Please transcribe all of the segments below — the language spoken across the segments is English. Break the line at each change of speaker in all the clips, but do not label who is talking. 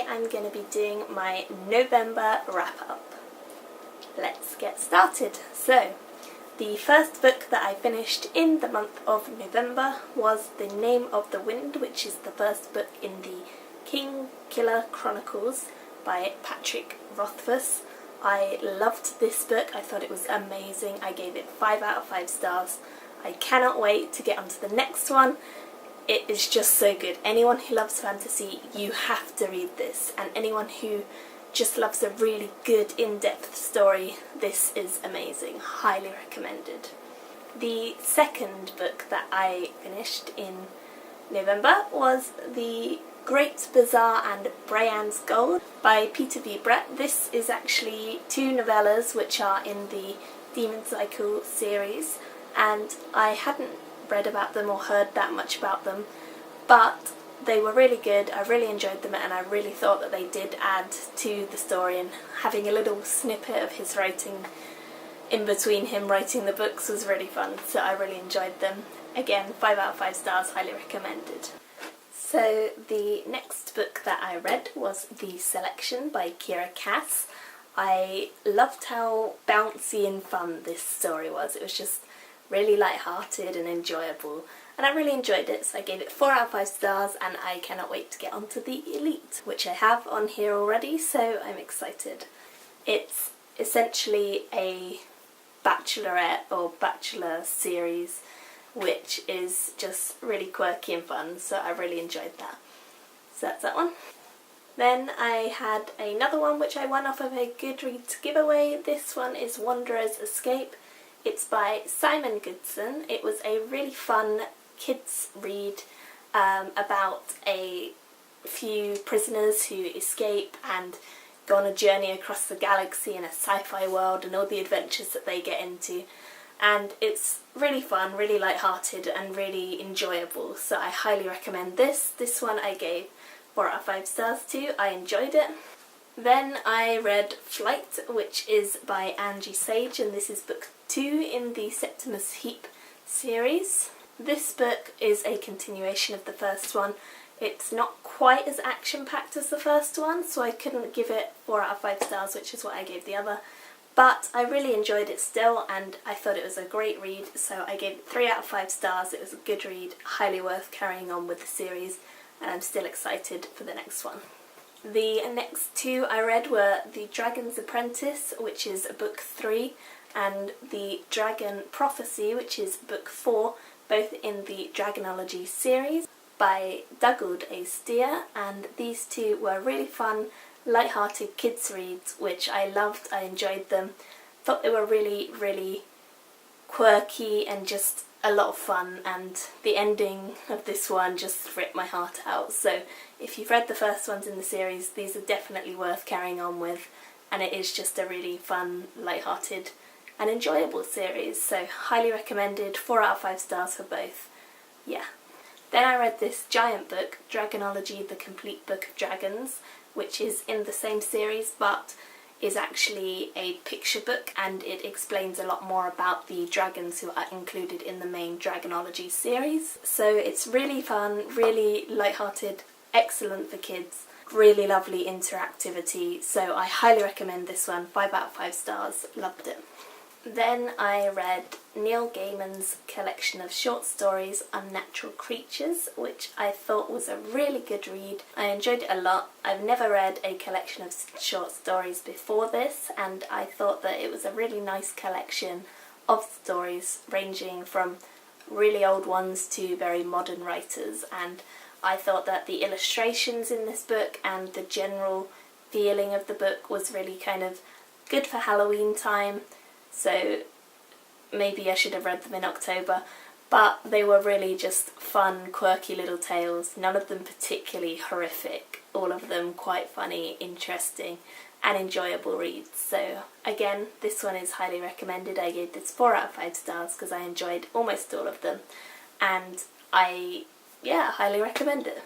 I'm going to be doing my November wrap-up. Let's get started. So, the first book that I finished in the month of November was The Name of the Wind, which is the first book in the Kingkiller Chronicles by Patrick Rothfuss. I loved this book. I thought it was amazing. I gave it 5 out of 5 stars. I cannot wait to get on to the next one. It is just so good. Anyone who loves fantasy, you have to read this. And anyone who just loves a really good in-depth story, this is amazing. Highly recommended. The second book that I finished in November was The Great Bazaar and Brian's Gold by Peter V. Brett. This is actually 2 novellas which are in the Demon Cycle series, and I hadn't read about them or heard that much about them, but they were really good. I really enjoyed them, and I really thought that they did add to the story, and having a little snippet of his writing in between him writing the books was really fun, so I really enjoyed them. Again, 5 out of 5 stars, highly recommended. So the next book that I read was The Selection by Kira Cass. I loved how bouncy and fun this story was. It was just really light-hearted and enjoyable, and I really enjoyed it, so I gave it 4 out of 5 stars, and I cannot wait to get onto the Elite, which I have on here already, so I'm excited. It's essentially a bachelorette or bachelor series, which is just really quirky and fun, so I really enjoyed that. So that's that one. Then I had another one which I won off of a Goodreads giveaway. This one is Wanderer's Escape. It's by Simon Goodson. It was a really fun kids read about a few prisoners who escape and go on a journey across the galaxy in a sci-fi world and all the adventures that they get into. And it's really fun, really light-hearted and really enjoyable, so I highly recommend this. This one I gave 4 out of 5 stars to. I enjoyed it. Then I read Flight, which is by Angie Sage, and this is book 2 in the Septimus Heap series. This book is a continuation of the first one. It's not quite as action-packed as the first one, so I couldn't give it 4 out of 5 stars, which is what I gave the other. But I really enjoyed it still, and I thought it was a great read, so I gave it 3 out of 5 stars. It was a good read, highly worth carrying on with the series, and I'm still excited for the next one. The next 2 I read were The Dragon's Apprentice, which is book 3, and The Dragon Prophecy, which is book 4, both in the Dragonology series by Dougald A. Steer, and these 2 were really fun, light-hearted kids reads, which I loved. I enjoyed them. Thought they were really, really quirky and just a lot of fun, and the ending of this one just ripped my heart out. So if you've read the first ones in the series, these are definitely worth carrying on with, and it is just a really fun, light-hearted and enjoyable series, so highly recommended. 4 out of 5 stars for both. Yeah. Then I read this giant book, Dragonology, The Complete Book of Dragons, which is in the same series but is actually a picture book, and it explains a lot more about the dragons who are included in the main Dragonology series. So it's really fun, really light-hearted, excellent for kids, really lovely interactivity, so I highly recommend this one. 5 out of 5 stars, loved it. Then I read Neil Gaiman's collection of short stories, Unnatural Creatures, which I thought was a really good read. I enjoyed it a lot. I've never read a collection of short stories before this, and I thought that it was a really nice collection of stories ranging from really old ones to very modern writers, and I thought that the illustrations in this book and the general feeling of the book was really kind of good for Halloween time. So maybe I should have read them in October, but they were really just fun, quirky little tales, none of them particularly horrific, all of them quite funny, interesting and enjoyable reads. So again, this one is highly recommended. I gave this 4 out of 5 stars because I enjoyed almost all of them, and I highly recommend it.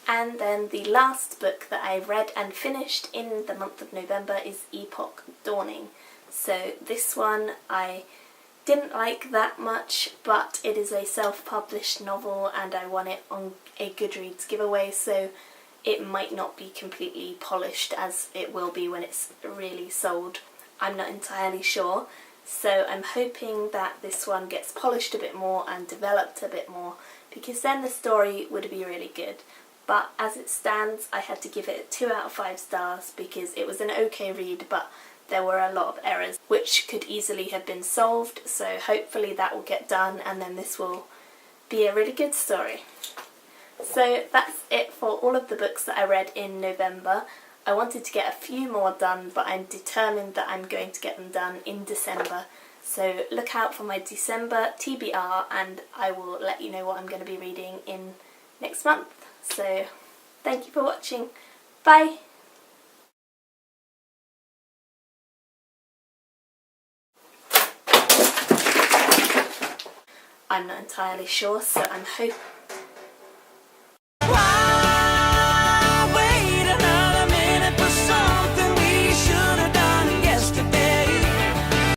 And then the last book that I read and finished in the month of November is Epoch Dawning. So this one I didn't like that much, but it is a self-published novel and I won it on a Goodreads giveaway, so it might not be completely polished as it will be when it's really sold. I'm not entirely sure, so I'm hoping that this one gets polished a bit more and developed a bit more, because then the story would be really good. But as it stands, I had to give it 2 out of 5 stars because it was an okay read, but there were a lot of errors which could easily have been solved, so hopefully that will get done and then this will be a really good story. So that's it for all of the books that I read in November. I wanted to get a few more done, but I'm determined that I'm going to get them done in December. So look out for my December TBR and I will let you know what I'm going to be reading in next month. So thank you for watching. Bye! I'm not entirely sure, so I'm hoping